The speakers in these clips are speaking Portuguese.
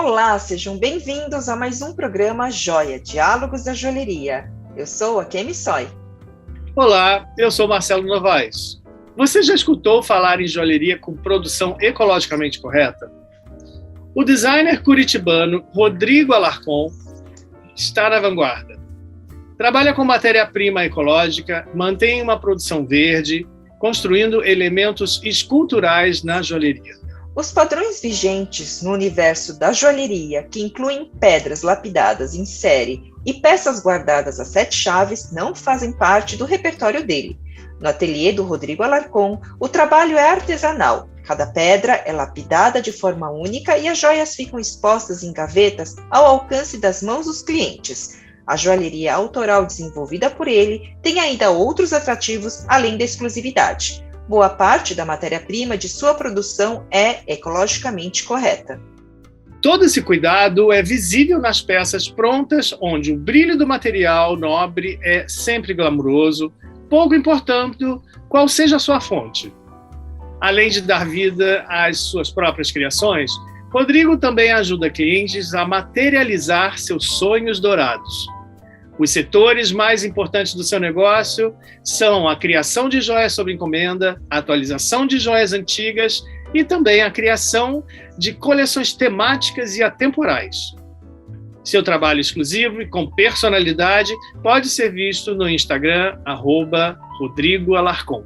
Olá, sejam bem-vindos a mais um programa Joia, Diálogos da Joalheria. Eu sou a Kemi Soy. Olá, eu sou Marcelo Novaes. Você já escutou falar em joalheria com produção ecologicamente correta? O designer curitibano Rodrigo Alarcon está na vanguarda. Trabalha com matéria-prima ecológica, mantém uma produção verde, construindo elementos esculturais na joalheria. Os padrões vigentes no universo da joalheria, que incluem pedras lapidadas em série e peças guardadas a 7 chaves, não fazem parte do repertório dele. No ateliê do Rodrigo Alarcon, o trabalho é artesanal. Cada pedra é lapidada de forma única e as joias ficam expostas em gavetas ao alcance das mãos dos clientes. A joalheria autoral desenvolvida por ele tem ainda outros atrativos além da exclusividade. Boa parte da matéria-prima de sua produção é ecologicamente correta. Todo esse cuidado é visível nas peças prontas, onde o brilho do material nobre é sempre glamuroso, pouco importando qual seja a sua fonte. Além de dar vida às suas próprias criações, Rodrigo também ajuda clientes a materializar seus sonhos dourados. Os setores mais importantes do seu negócio são a criação de joias sob encomenda, a atualização de joias antigas e também a criação de coleções temáticas e atemporais. Seu trabalho exclusivo e com personalidade pode ser visto no Instagram, @Rodrigo Alarcon.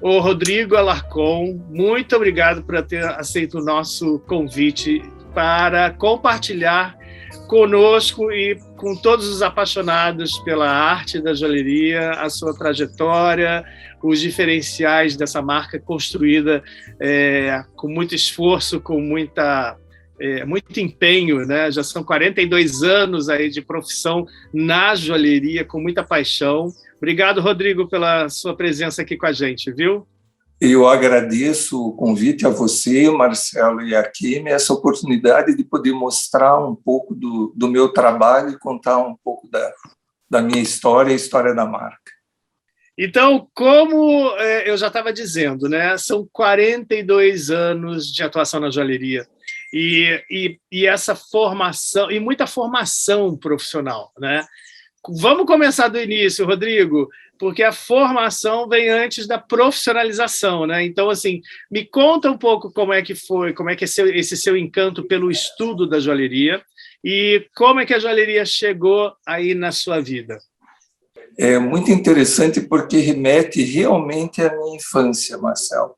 Ô Rodrigo Alarcon, muito obrigado por ter aceito o nosso convite para compartilhar conosco e com todos os apaixonados pela arte da joalheria, a sua trajetória, os diferenciais dessa marca construída com muito esforço, com muito empenho, né? Já são 42 anos aí de profissão na joalheria, com muita paixão. Obrigado, Rodrigo, pela sua presença aqui com a gente, viu? Eu agradeço o convite a você, Marcelo, e a Kemi, essa oportunidade de poder mostrar um pouco do meu trabalho e contar um pouco da minha história e a história da marca. Então, como eu já estava dizendo, né, são 42 anos de atuação na joalheria e essa formação, e muita formação profissional, né? Vamos começar do início, Rodrigo, porque a formação vem antes da profissionalização, né? Então, assim, me conta um pouco como é que foi, como é que é esse seu encanto pelo estudo da joalheria e como é que a joalheria chegou aí na sua vida. É muito interessante porque remete realmente à minha infância, Marcelo.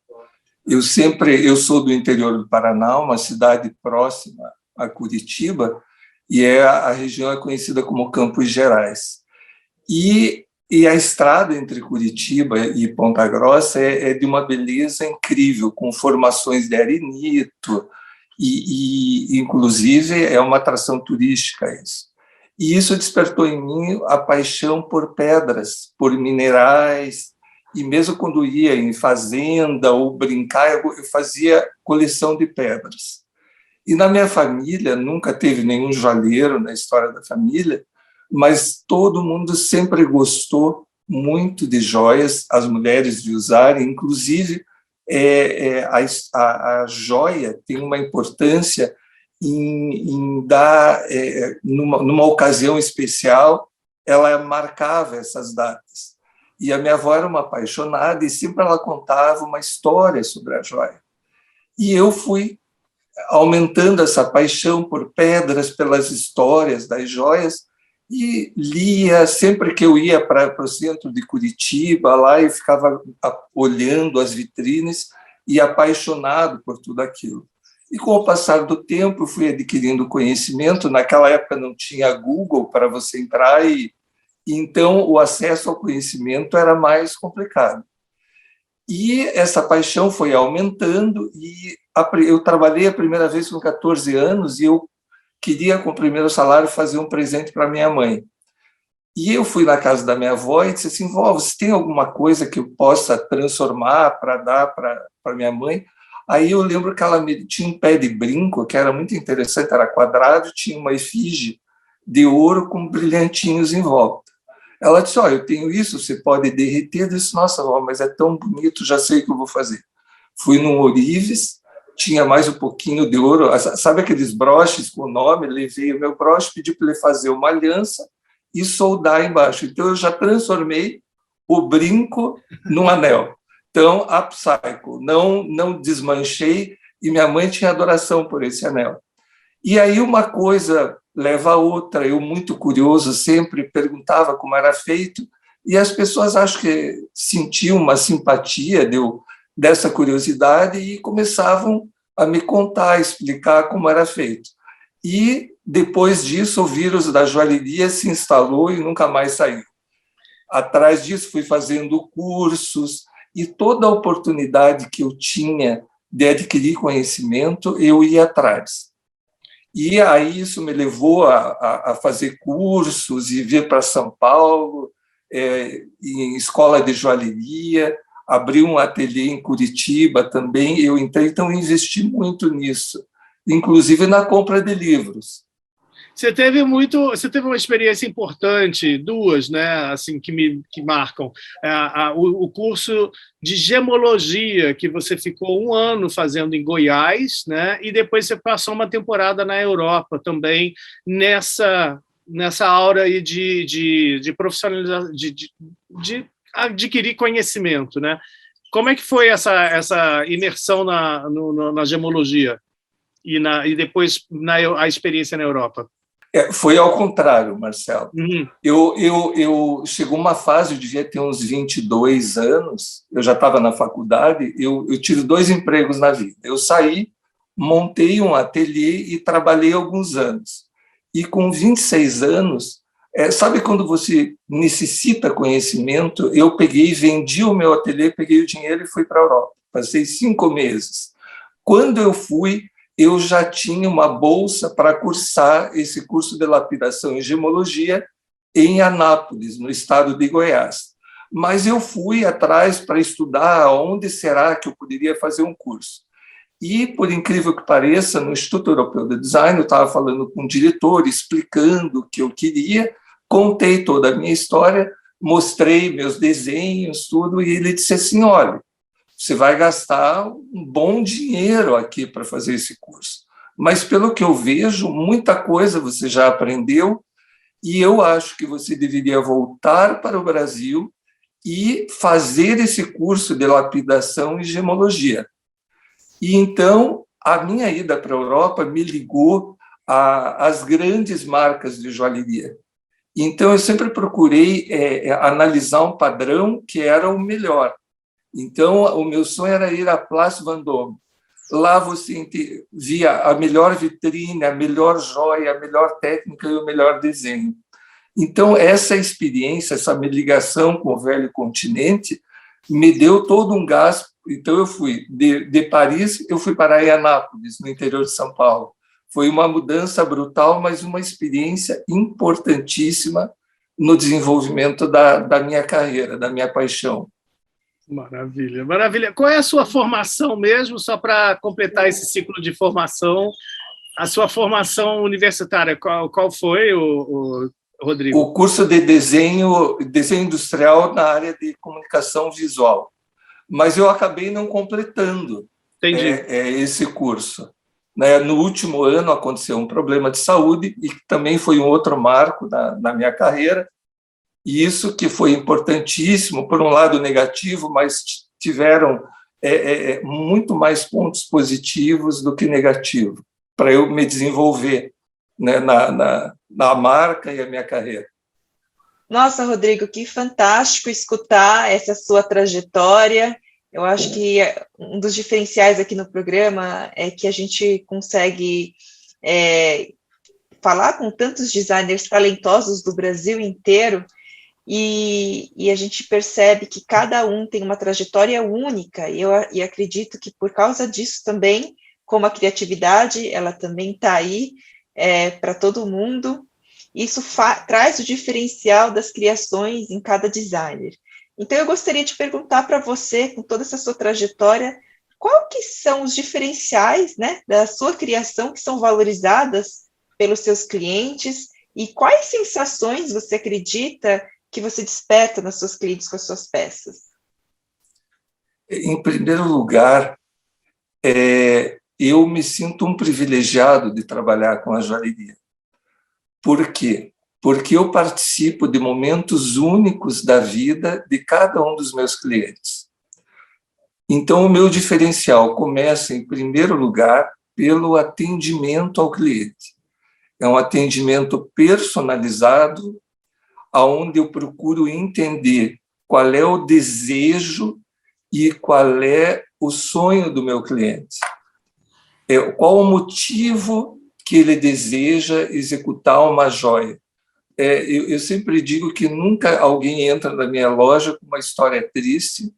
Eu sou do interior do Paraná, uma cidade próxima a Curitiba, e a região é conhecida como Campos Gerais. E a estrada entre Curitiba e Ponta Grossa é de uma beleza incrível, com formações de arenito, e inclusive, é uma atração turística isso. E isso despertou em mim a paixão por pedras, por minerais, e mesmo quando ia em fazenda ou brincar, eu fazia coleção de pedras. E na minha família, nunca teve nenhum joalheiro na história da família, mas todo mundo sempre gostou muito de joias, as mulheres de usarem, inclusive a joia tem uma importância em dar, numa ocasião especial, ela marcava essas datas. E a minha avó era uma apaixonada e sempre ela contava uma história sobre a joia. E eu fui aumentando essa paixão por pedras, pelas histórias das joias, e lia sempre que eu ia para o centro de Curitiba, lá eu ficava olhando as vitrines e apaixonado por tudo aquilo. E com o passar do tempo, eu fui adquirindo conhecimento. Naquela época não tinha Google para você entrar, e então o acesso ao conhecimento era mais complicado. E essa paixão foi aumentando, e eu trabalhei a primeira vez com 14 anos e eu queria, com o primeiro salário, fazer um presente para minha mãe. E eu fui na casa da minha avó e disse assim: vó, você tem alguma coisa que eu possa transformar para dar para minha mãe? Aí eu lembro que ela tinha um pé de brinco, que era muito interessante, era quadrado, tinha uma efígie de ouro com brilhantinhos em volta. Ela disse: olha, eu tenho isso, você pode derreter. Eu disse: nossa, vó, mas é tão bonito, já sei o que eu vou fazer. Fui num Ourives, tinha mais um pouquinho de ouro. Sabe aqueles broches com o nome? Levei o meu broche, pedi para ele fazer uma aliança e soldar embaixo. Então, eu já transformei o brinco num anel. Então, upcycle, não desmanchei, e minha mãe tinha adoração por esse anel. E aí uma coisa leva a outra. Eu, muito curioso, sempre perguntava como era feito, e as pessoas acho que sentiam uma simpatia dessa curiosidade e começavam a me contar, a explicar como era feito. E, depois disso, o vírus da joalheria se instalou e nunca mais saiu. Atrás disso, fui fazendo cursos, e toda a oportunidade que eu tinha de adquirir conhecimento, eu ia atrás. E aí isso me levou a fazer cursos e vir para São Paulo, em escola de joalheria, abri um ateliê em Curitiba também, eu entrei, então investi muito nisso, inclusive na compra de livros. Você teve uma experiência importante, duas, né, assim, que marcam. O curso de gemologia, que você ficou 1 ano fazendo em Goiás, né, e depois você passou uma temporada na Europa também, nessa aura aí de profissionalizar, de adquirir conhecimento, né? Como é que foi essa imersão na gemologia e depois a experiência na Europa? Foi ao contrário, Marcelo. Uhum. Eu chegou uma fase, eu devia ter uns 22 anos, eu já estava na faculdade, eu tive 2 empregos na vida. Eu saí, montei um ateliê e trabalhei alguns anos. E com 26 anos, sabe quando você necessita conhecimento? Eu peguei, vendi o meu ateliê, peguei o dinheiro e fui para a Europa. Passei 5 meses. Quando eu fui, eu já tinha uma bolsa para cursar esse curso de lapidação e gemologia em Anápolis, no estado de Goiás. Mas eu fui atrás para estudar onde será que eu poderia fazer um curso. E, por incrível que pareça, no Instituto Europeu de Design, eu estava falando com o diretor, explicando o que eu queria, contei toda a minha história, mostrei meus desenhos, tudo, e ele disse assim, olha, você vai gastar um bom dinheiro aqui para fazer esse curso. Mas, pelo que eu vejo, muita coisa você já aprendeu e eu acho que você deveria voltar para o Brasil e fazer esse curso de lapidação e gemologia. E, então, a minha ida para a Europa me ligou às grandes marcas de joalheria. Então, eu sempre procurei analisar um padrão que era o melhor. Então, o meu sonho era ir à Place Vendôme. Lá você via a melhor vitrine, a melhor joia, a melhor técnica e o melhor desenho. Então, essa experiência, essa minha ligação com o velho continente, me deu todo um gás. Então, eu fui de Paris, eu fui para Anápolis, no interior de São Paulo. Foi uma mudança brutal, mas uma experiência importantíssima no desenvolvimento da minha carreira, da minha paixão. Maravilha, maravilha. Qual é a sua formação mesmo, só para completar esse ciclo de formação? A sua formação universitária, qual foi, Rodrigo? O curso de desenho industrial na área de comunicação visual. Mas eu acabei não completando esse curso. No último ano aconteceu um problema de saúde e também foi um outro marco na minha carreira. E isso que foi importantíssimo, por um lado negativo, mas tiveram muito mais pontos positivos do que negativos, para eu me desenvolver, né, na marca e a minha carreira. Nossa, Rodrigo, que fantástico escutar essa sua trajetória. Eu acho que um dos diferenciais aqui no programa é que a gente consegue falar com tantos designers talentosos do Brasil inteiro, e a gente percebe que cada um tem uma trajetória única, e acredito que por causa disso também, como a criatividade, ela também está aí para todo mundo, isso traz o diferencial das criações em cada designer. Então, eu gostaria de perguntar para você, com toda essa sua trajetória, qual que são os diferenciais, né, da sua criação que são valorizadas pelos seus clientes, e quais sensações você acredita que você desperta nas suas clientes com as suas peças? Em primeiro lugar, eu me sinto um privilegiado de trabalhar com a joalheria. Por quê? Porque eu participo de momentos únicos da vida de cada um dos meus clientes. Então, o meu diferencial começa, em primeiro lugar, pelo atendimento ao cliente. É um atendimento personalizado, onde eu procuro entender qual é o desejo e qual é o sonho do meu cliente. Qual o motivo que ele deseja executar uma joia. Eu sempre digo que nunca alguém entra na minha loja com uma história triste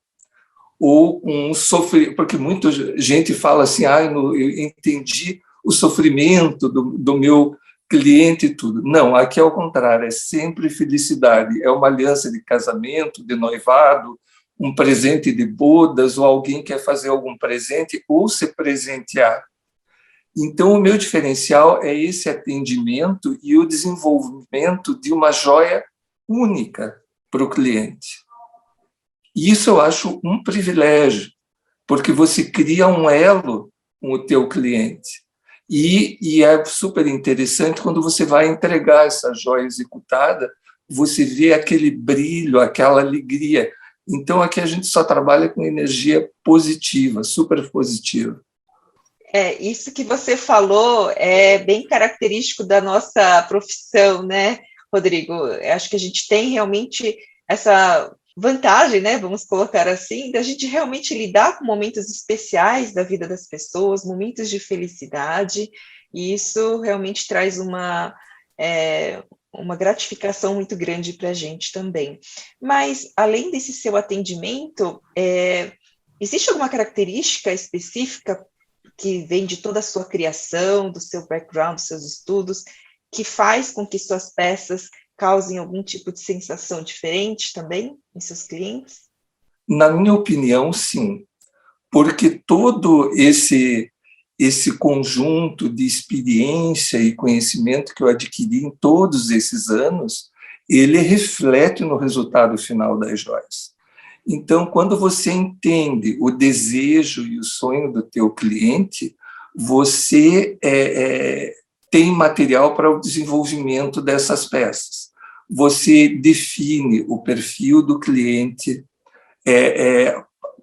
ou com um sofrimento, porque muita gente fala assim, eu entendi o sofrimento do meu cliente e tudo. Não, aqui é o contrário, é sempre felicidade. É uma aliança de casamento, de noivado, um presente de bodas, ou alguém quer fazer algum presente ou se presentear. Então, o meu diferencial é esse atendimento e o desenvolvimento de uma joia única para o cliente. E isso eu acho um privilégio, porque você cria um elo com o teu cliente. E é super interessante quando você vai entregar essa joia executada, você vê aquele brilho, aquela alegria. Então, aqui a gente só trabalha com energia positiva, super positiva. Isso que você falou é bem característico da nossa profissão, né, Rodrigo? Eu acho que a gente tem realmente essa vantagem, né, vamos colocar assim, da gente realmente lidar com momentos especiais da vida das pessoas, momentos de felicidade, e isso realmente traz uma gratificação muito grande para a gente também. Mas, além desse seu atendimento, existe alguma característica específica que vem de toda a sua criação, do seu background, dos seus estudos, que faz com que suas peças causem algum tipo de sensação diferente também em seus clientes? Na minha opinião, sim, porque todo esse conjunto de experiência e conhecimento que eu adquiri em todos esses anos, ele reflete no resultado final das joias. Então, quando você entende o desejo e o sonho do teu cliente, você tem material para o desenvolvimento dessas peças. Você define o perfil do cliente,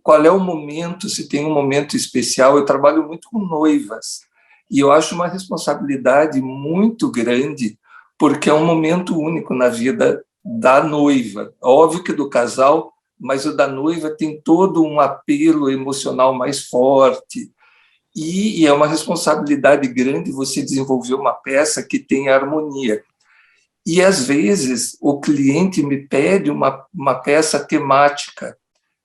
qual é o momento, se tem um momento especial. Eu trabalho muito com noivas, e eu acho uma responsabilidade muito grande, porque é um momento único na vida da noiva. Óbvio que do casal, mas o da noiva tem todo um apelo emocional mais forte, e é uma responsabilidade grande você desenvolver uma peça que tenha harmonia. E, às vezes, o cliente me pede uma peça temática.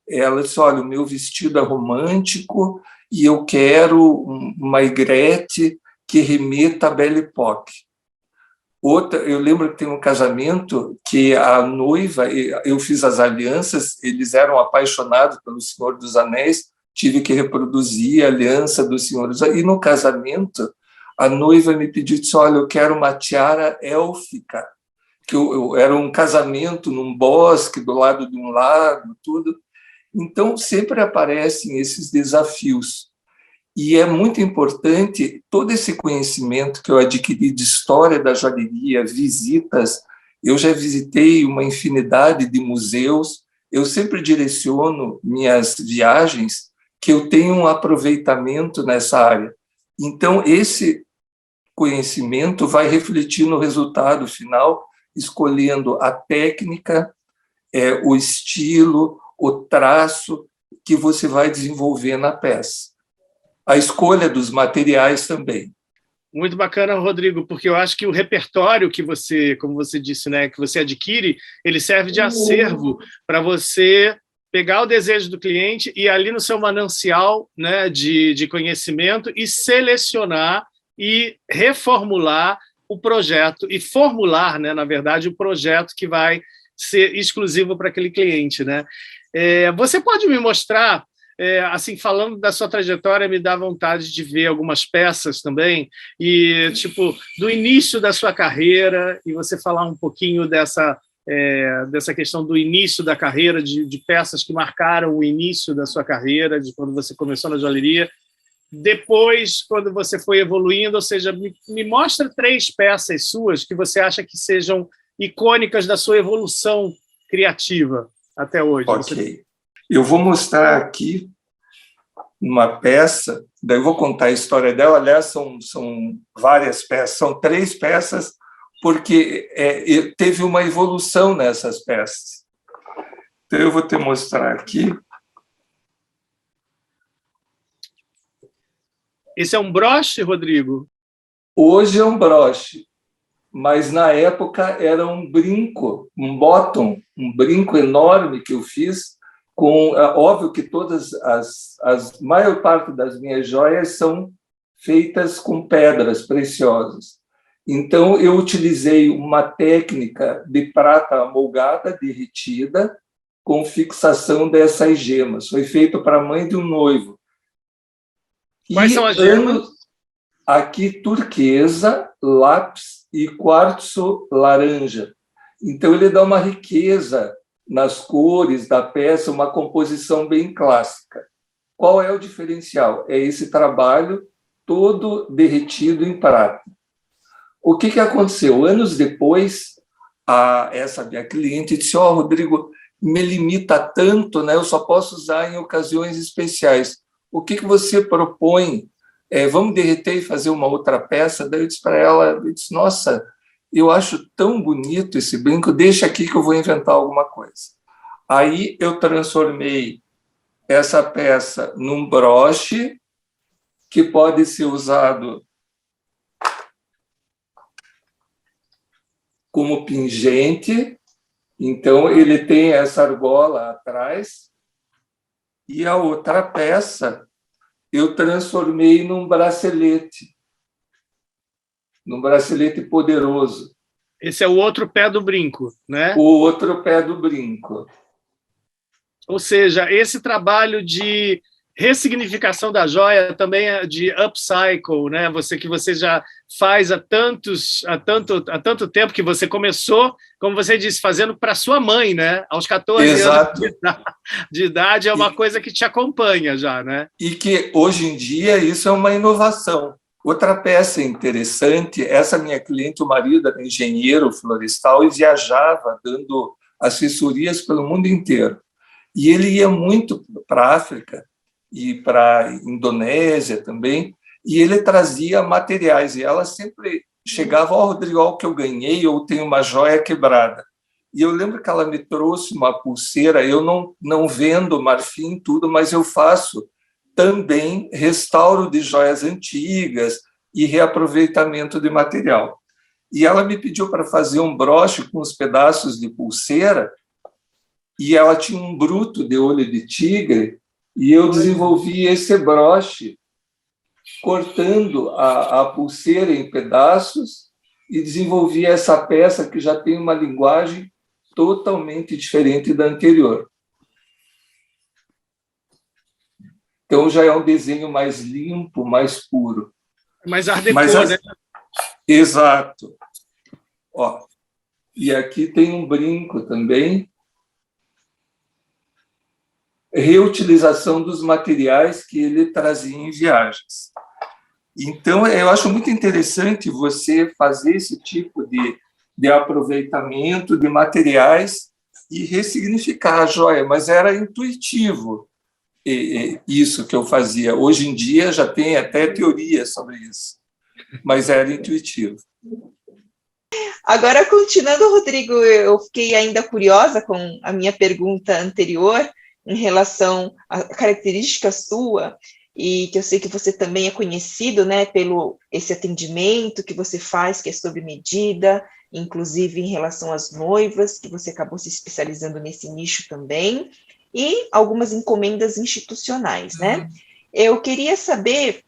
Ela diz, olha, o meu vestido é romântico e eu quero uma aigrette que remeta à Belle Époque. Eu lembro que tem um casamento que a noiva, eu fiz as alianças, eles eram apaixonados pelo Senhor dos Anéis, tive que reproduzir a aliança do Senhor dos Anéis. E no casamento, a noiva me pediu, disse, olha, eu quero uma tiara élfica, que era um casamento num bosque, do lado de um lago, tudo. Então, sempre aparecem esses desafios. E é muito importante todo esse conhecimento que eu adquiri de história da joalheria, visitas. Eu já visitei uma infinidade de museus. Eu sempre direciono minhas viagens que eu tenho um aproveitamento nessa área. Então, esse conhecimento vai refletir no resultado final, escolhendo a técnica, o estilo, o traço que você vai desenvolver na peça. A escolha dos materiais também. Muito bacana, Rodrigo, porque eu acho que o repertório que você, como você disse, né, que você adquire, ele serve de acervo para você pegar o desejo do cliente e ali no seu manancial, né, de conhecimento e selecionar e reformular o projeto e formular, né, na verdade, o projeto que vai ser exclusivo para aquele cliente, né? Você pode me mostrar, assim, falando da sua trajetória, me dá vontade de ver algumas peças também, e tipo, do início da sua carreira, e você falar um pouquinho dessa questão do início da carreira, de peças que marcaram o início da sua carreira, de quando você começou na joalheria. depois, quando você foi evoluindo, ou seja, me mostra 3 peças suas que você acha que sejam icônicas da sua evolução criativa até hoje. Ok. Eu vou mostrar aqui uma peça, daí eu vou contar a história dela. Aliás, são várias peças, são 3 peças, porque teve uma evolução nessas peças. Então, eu vou te mostrar aqui. Esse é um broche, Rodrigo? Hoje é um broche, mas na época era um brinco, um bottom, um brinco enorme que eu fiz. Óbvio que a maior parte das minhas joias são feitas com pedras preciosas. Então, eu utilizei uma técnica de prata amolgada, derretida, com fixação dessas gemas. Foi feito para a mãe de um noivo. Quais são as gemas? Aqui, turquesa, lápis e quartzo laranja. Então, ele dá uma riqueza nas cores da peça, uma composição bem clássica. Qual é o diferencial? É esse trabalho todo derretido em prata. O que aconteceu? Anos depois, essa minha cliente disse: Rodrigo, me limita tanto, né? Eu só posso usar em ocasiões especiais. O que você propõe? Vamos derreter e fazer uma outra peça? Daí eu disse para ela, nossa, eu acho tão bonito esse brinco, deixa aqui que eu vou inventar alguma coisa. Aí eu transformei essa peça num broche que pode ser usado como pingente. Então, ele tem essa argola atrás. E a outra peça eu transformei num bracelete poderoso. Esse é o outro pé do brinco, né? O outro pé do brinco. Ou seja, esse trabalho de ressignificação da joia também é de upcycle, né? Que você já faz há tanto tempo, que você começou, como você disse, fazendo para sua mãe, né? Aos 14 Exato. anos de idade, é uma coisa que te acompanha já, né? E que hoje em dia isso é uma inovação. Outra peça interessante, essa minha cliente, o marido era engenheiro florestal e viajava dando assessorias pelo mundo inteiro. E ele ia muito para a África e para a Indonésia também, e ele trazia materiais, e ela sempre chegava: Rodrigo, olha o que eu ganhei, eu tenho uma joia quebrada. E eu lembro que ela me trouxe uma pulseira. Eu não vendo marfim, tudo, mas eu faço também restauro de joias antigas e reaproveitamento de material. E ela me pediu para fazer um broche com os pedaços de pulseira, e ela tinha um bruto de olho de tigre, e eu desenvolvi esse broche cortando a pulseira em pedaços e desenvolvi essa peça que já tem uma linguagem totalmente diferente da anterior. Então, já é um desenho mais limpo, mais puro. Mais art déco, né? Exato. E aqui tem um brinco também. Reutilização dos materiais que ele trazia em viagens. Então, eu acho muito interessante você fazer esse tipo de aproveitamento de materiais e ressignificar a joia, mas era intuitivo isso que eu fazia. Hoje em dia já tem até teoria sobre isso, mas era intuitivo. Agora, continuando, Rodrigo, eu fiquei ainda curiosa com a minha pergunta anterior em relação à característica sua, e que eu sei que você também é conhecido, né, pelo esse atendimento que você faz, que é sob medida, inclusive em relação às noivas, que você acabou se especializando nesse nicho também, e algumas encomendas institucionais, né? Eu queria saber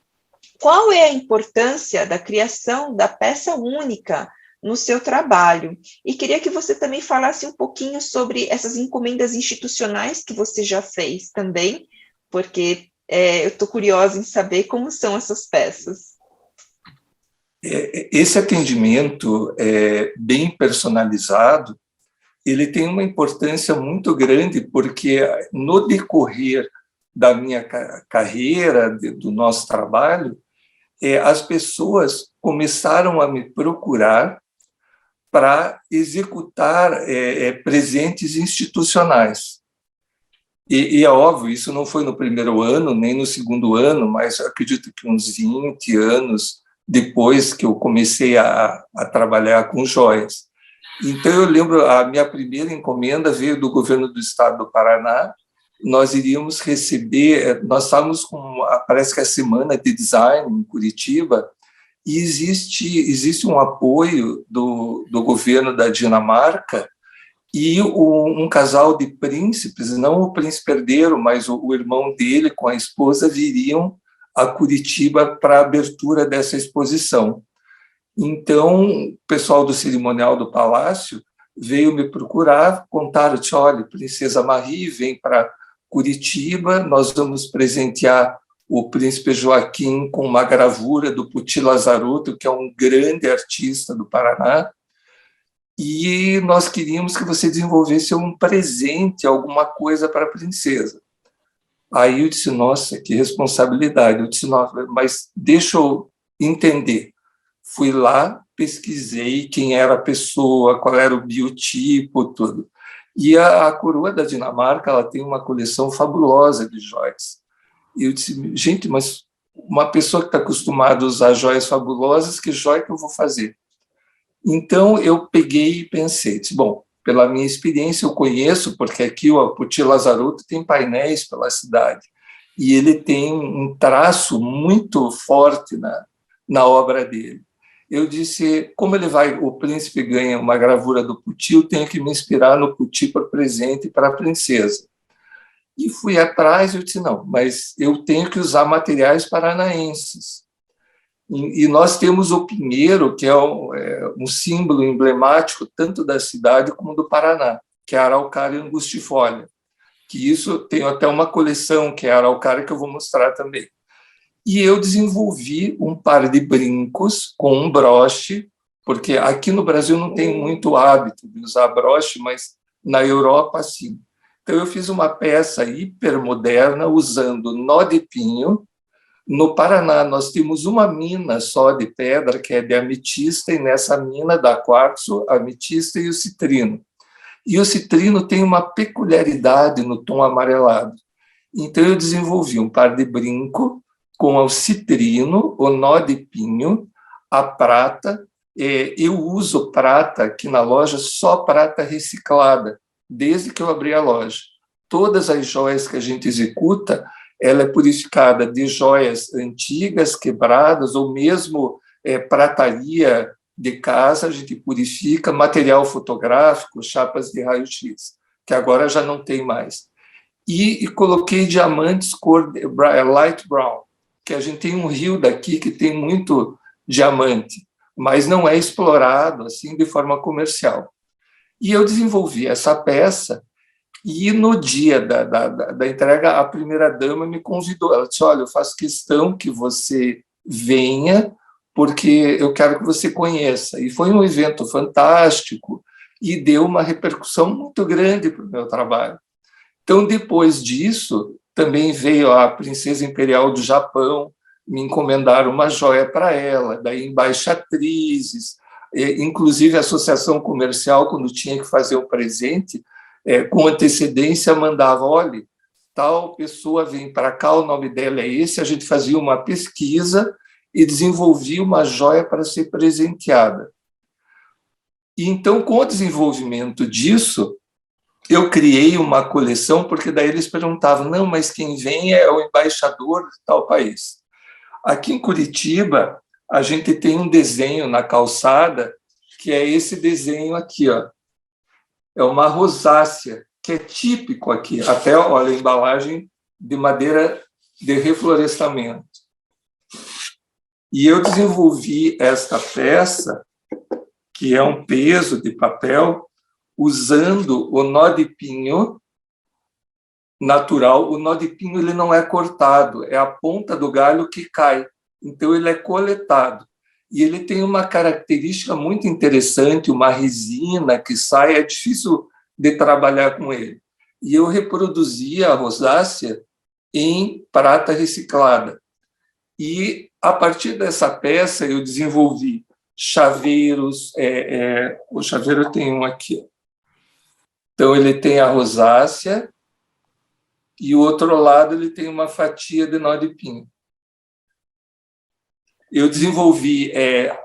qual é a importância da criação da peça única no seu trabalho, e queria que você também falasse um pouquinho sobre essas encomendas institucionais que você já fez também, porque eu estou curiosa em saber como são essas peças. Esse atendimento bem personalizado, ele tem uma importância muito grande, porque no decorrer da minha carreira, do nosso trabalho, as pessoas começaram a me procurar para executar presentes institucionais. E é óbvio, isso não foi no primeiro ano, nem no segundo ano, mas acredito que uns 20 anos depois que eu comecei a trabalhar com joias. Então, eu lembro, a minha primeira encomenda veio do governo do estado do Paraná. Nós iríamos receber, nós estávamos com, parece que a semana de design em Curitiba, e existe um apoio do governo da Dinamarca, e um casal de príncipes, não o príncipe herdeiro, mas o irmão dele com a esposa, viriam a Curitiba para a abertura dessa exposição. Então, o pessoal do cerimonial do palácio veio me procurar, contaram, olha, Princesa Marie vem para Curitiba, nós vamos presentear o príncipe Joaquim com uma gravura do Putti Lazarotto, que é um grande artista do Paraná, e nós queríamos que você desenvolvesse um presente, alguma coisa para a princesa. Aí eu disse, nossa, que responsabilidade. Eu disse, nossa, mas deixa eu entender. Fui lá, pesquisei quem era a pessoa, qual era o biotipo, tudo. E a coroa da Dinamarca, ela tem uma coleção fabulosa de joias. E eu disse, gente, mas uma pessoa que está acostumada a usar joias fabulosas, que joia que eu vou fazer? Então, eu peguei e pensei, disse, bom, pela minha experiência, eu conheço, porque aqui o Putti Lazarotto tem painéis pela cidade, e ele tem um traço muito forte na obra dele. Eu disse, como o príncipe ganha uma gravura do Putti, eu tenho que me inspirar no Putti para presente para a princesa. E fui atrás e eu disse, não, mas eu tenho que usar materiais paranaenses. E nós temos o pinheiro, que é um símbolo emblemático tanto da cidade como do Paraná, que é a araucária angustifolia, que isso tem até uma coleção, que é a araucária, que eu vou mostrar também. E eu desenvolvi um par de brincos com um broche, porque aqui no Brasil não tem muito hábito de usar broche, mas na Europa, sim. Então, eu fiz uma peça hipermoderna usando nó de pinho. No Paraná, nós temos uma mina só de pedra, que é de ametista, e nessa mina dá quartzo, ametista e o citrino. E o citrino tem uma peculiaridade no tom amarelado. Então, eu desenvolvi um par de brinco com o citrino, o nó de pinho, a prata. Eu uso prata aqui na loja, só prata reciclada, desde que eu abri a loja. Todas as joias que a gente executa, ela é purificada de joias antigas, quebradas, ou mesmo prataria de casa, a gente purifica, material fotográfico, chapas de raio-x, que agora já não tem mais. E coloquei diamantes cor light brown, que a gente tem um rio daqui que tem muito diamante, mas não é explorado assim de forma comercial. E eu desenvolvi essa peça. E no dia da entrega, a primeira-dama me convidou. Ela disse, olha, eu faço questão que você venha, porque eu quero que você conheça. E foi um evento fantástico e deu uma repercussão muito grande para o meu trabalho. Então, depois disso, também veio a princesa imperial do Japão, me encomendaram uma joia para ela, daí embaixatrizes, inclusive a associação comercial, quando tinha que fazer um presente, com antecedência, mandava, olha, tal pessoa vem para cá, o nome dela é esse, a gente fazia uma pesquisa e desenvolvia uma joia para ser presenteada. E então, com o desenvolvimento disso, eu criei uma coleção, porque daí eles perguntavam, não, mas quem vem é o embaixador de tal país. Aqui em Curitiba, a gente tem um desenho na calçada, que é esse desenho aqui, ó. É uma rosácea, que é típico aqui. Até, olha, a embalagem de madeira de reflorestamento. E eu desenvolvi esta peça, que é um peso de papel, usando o nó de pinho natural. O nó de pinho ele não é cortado, é a ponta do galho que cai. Então, ele é coletado. E ele tem uma característica muito interessante, uma resina que sai, é difícil de trabalhar com ele. E eu reproduzia a rosácea em prata reciclada. E, a partir dessa peça, eu desenvolvi chaveiros. O chaveiro tem um aqui. Então, ele tem a rosácea e, o outro lado, ele tem uma fatia de nó de pinho. Eu desenvolvi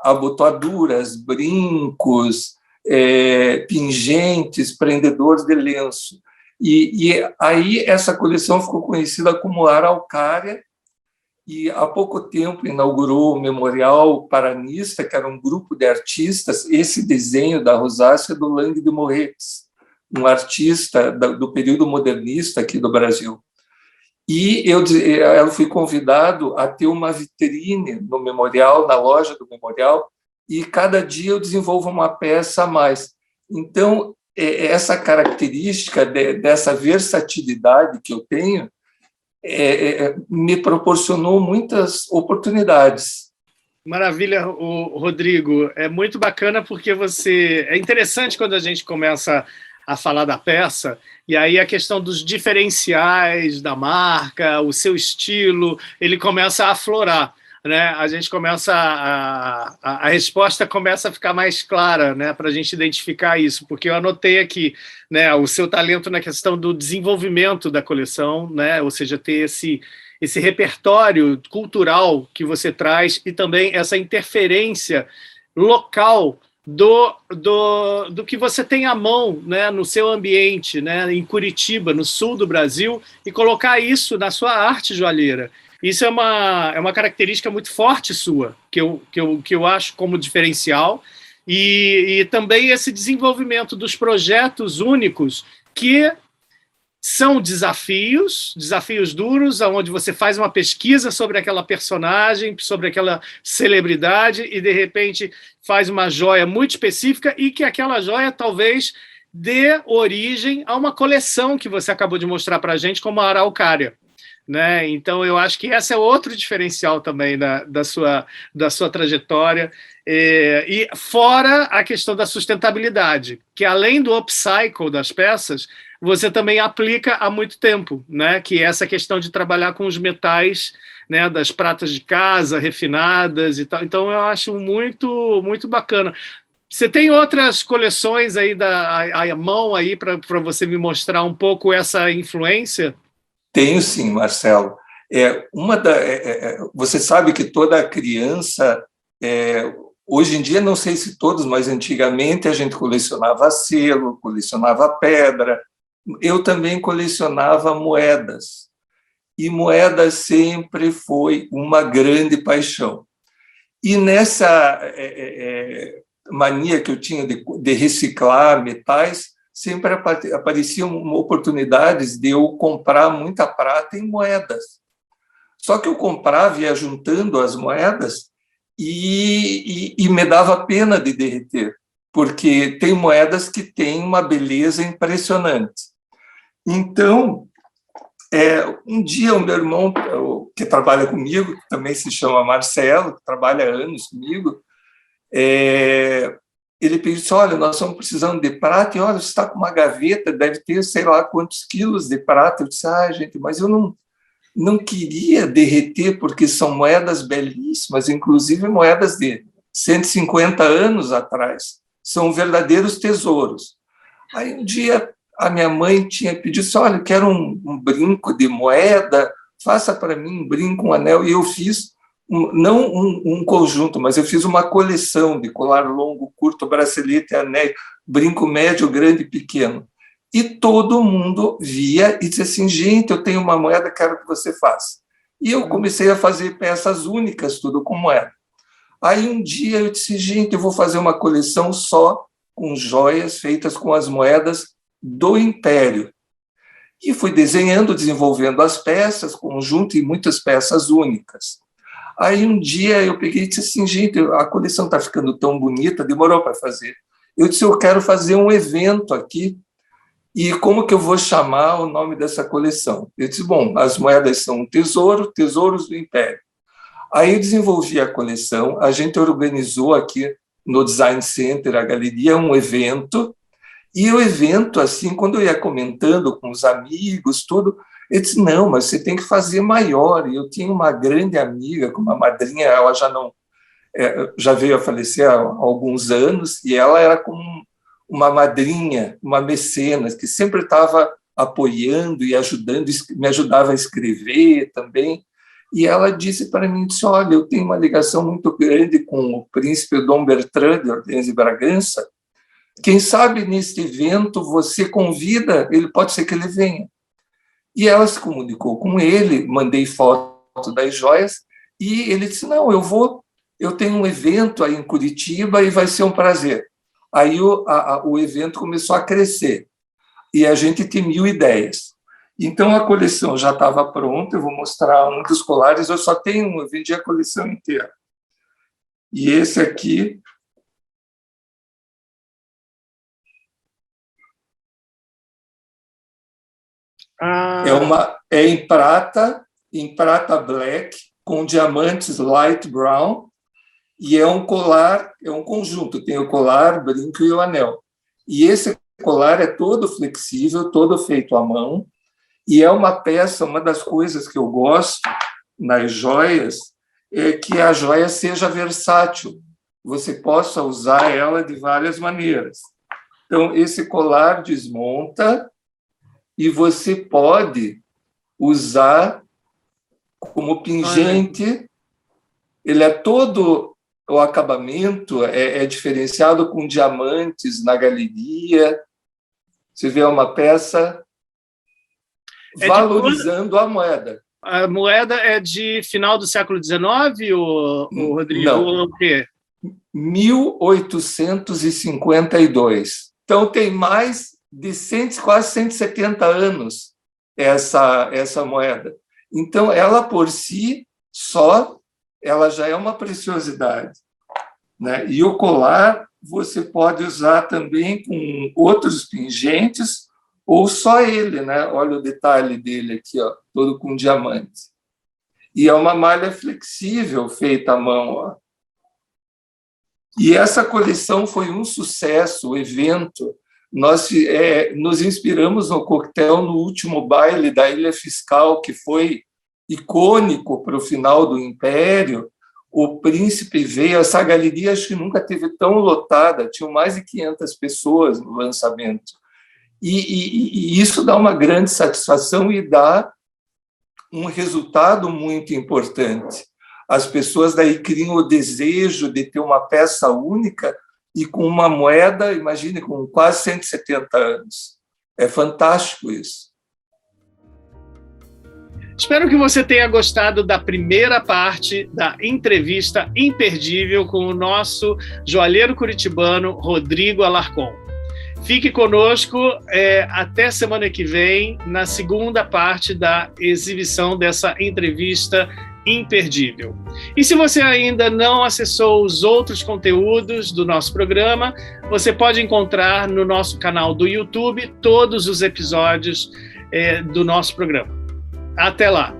abotoaduras, brincos, pingentes, prendedores de lenço. E aí essa coleção ficou conhecida como Araucária, e há pouco tempo inaugurou o Memorial Paranista, que era um grupo de artistas. Esse desenho da rosácea é do Lang de Morretes, um artista do período modernista aqui do Brasil. E eu fui convidado a ter uma vitrine no Memorial, na loja do Memorial, e cada dia eu desenvolvo uma peça a mais. Então, essa característica dessa versatilidade que eu tenho me proporcionou muitas oportunidades. Maravilha, Rodrigo. É muito bacana porque é interessante quando a gente começa a falar da peça, e aí a questão dos diferenciais da marca, o seu estilo, ele começa a aflorar, né? A gente começa a resposta começa a ficar mais clara, né, para a gente identificar isso, porque eu anotei aqui, né, o seu talento na questão do desenvolvimento da coleção, né, ou seja, ter esse repertório cultural que você traz e também essa interferência local do que você tem à mão, né, no seu ambiente, né, em Curitiba, no sul do Brasil, e colocar isso na sua arte joalheira. Isso é uma característica muito forte sua, que eu acho como diferencial, e também esse desenvolvimento dos projetos únicos que são desafios duros, onde você faz uma pesquisa sobre aquela personagem, sobre aquela celebridade, e, de repente, faz uma joia muito específica e que aquela joia talvez dê origem a uma coleção que você acabou de mostrar para a gente, como a Araucária. Né? Então, eu acho que esse é outro diferencial também da sua trajetória. E fora a questão da sustentabilidade, que além do upcycle das peças, você também aplica há muito tempo, né? Que é essa questão de trabalhar com os metais, né? Das pratas de casa, refinadas e tal. Então, eu acho muito, muito bacana. Você tem outras coleções aí à mão aí para você me mostrar um pouco essa influência? Tenho sim, Marcelo. Você sabe que toda criança, hoje em dia, não sei se todos, mas antigamente a gente colecionava selo, colecionava pedra. Eu também colecionava moedas. E moedas sempre foi uma grande paixão. E nessa mania que eu tinha de reciclar metais, sempre apareciam oportunidades de eu comprar muita prata em moedas. Só que eu comprava e ia juntando as moedas e me dava pena de derreter, porque tem moedas que têm uma beleza impressionante. Então, um dia o meu irmão, que trabalha comigo, que também se chama Marcelo, que trabalha há anos comigo, ele pensou: olha, nós estamos precisando de prata, e olha, você está com uma gaveta, deve ter sei lá quantos quilos de prata. Eu disse: gente, mas eu não queria derreter, porque são moedas belíssimas, inclusive moedas de 150 anos atrás, são verdadeiros tesouros. Aí um dia a minha mãe tinha pedido: olha, eu quero um brinco de moeda, faça para mim um brinco, um anel, e eu fiz não um conjunto, mas eu fiz uma coleção de colar longo, curto, bracelete, anel, brinco médio, grande e pequeno. E todo mundo via e dizia assim: gente, eu tenho uma moeda, quero que você faça. E eu comecei a fazer peças únicas, tudo com moeda. Aí um dia eu disse: gente, eu vou fazer uma coleção só com joias feitas com as moedas do Império. E fui desenhando, desenvolvendo as peças, conjunto, e muitas peças únicas. Aí um dia eu peguei e disse assim: gente, a coleção está ficando tão bonita, demorou para fazer. Eu disse: eu quero fazer um evento aqui, e como que eu vou chamar o nome dessa coleção? Eu disse: bom, as moedas são um tesouro, tesouros do Império. Aí eu desenvolvi a coleção, a gente organizou aqui no Design Center, a galeria, um evento, e o evento, assim, quando eu ia comentando com os amigos, tudo, Ele disse, não, mas você tem que fazer maior. E eu tinha uma grande amiga, com uma madrinha, ela já veio a falecer há alguns anos, e ela era como uma madrinha, uma mecenas, que sempre estava apoiando e ajudando, me ajudava a escrever também. E ela disse para mim, disse, olha, eu tenho uma ligação muito grande com o príncipe Dom Bertrand de Orleans e Bragança. Quem sabe neste evento você convida, ele pode ser que ele venha. E ela se comunicou com ele, mandei foto das joias, e ele disse, não, eu vou, eu tenho um evento aí em Curitiba e vai ser um prazer. Aí o evento começou a crescer, e a gente tem 1000 ideias. Então, a coleção já estava pronta, eu vou mostrar um dos colares, eu vendi a coleção inteira. E esse aqui... É em prata black, com diamantes light brown, e é um colar, é um conjunto, tem o colar, brinco e o anel. E esse colar é todo flexível, todo feito à mão, e é uma peça, uma das coisas que eu gosto nas joias, é que a joia seja versátil, você possa usar ela de várias maneiras. Então, esse colar desmonta, e você pode usar como pingente. Ele é todo, o acabamento é diferenciado com diamantes na galeria. Você vê uma peça valorizando a moeda. A moeda é de final do século XIX, o Rodrigo? Não, o quê? 1852. Então, tem mais de quase 170 anos essa moeda. Então, ela por si só, ela já é uma preciosidade, né? E o colar você pode usar também com outros pingentes ou só ele, né? Olha o detalhe dele aqui, ó, todo com diamante. E é uma malha flexível feita à mão, ó. E essa coleção foi um sucesso, o evento. Nós nos inspiramos no coquetel no último baile da Ilha Fiscal, que foi icônico para o final do Império. O príncipe veio, essa galeria acho que nunca teve tão lotada, tinham mais de 500 pessoas no lançamento. E isso dá uma grande satisfação e dá um resultado muito importante. As pessoas daí criam o desejo de ter uma peça única e com uma moeda, imagine, com quase 170 anos. É fantástico isso. Espero que você tenha gostado da primeira parte da entrevista imperdível com o nosso joalheiro curitibano, Rodrigo Alarcon. Fique conosco até semana que vem, na segunda parte da exibição dessa entrevista imperdível. E se você ainda não acessou os outros conteúdos do nosso programa, você pode encontrar no nosso canal do YouTube todos os episódios do nosso programa. Até lá!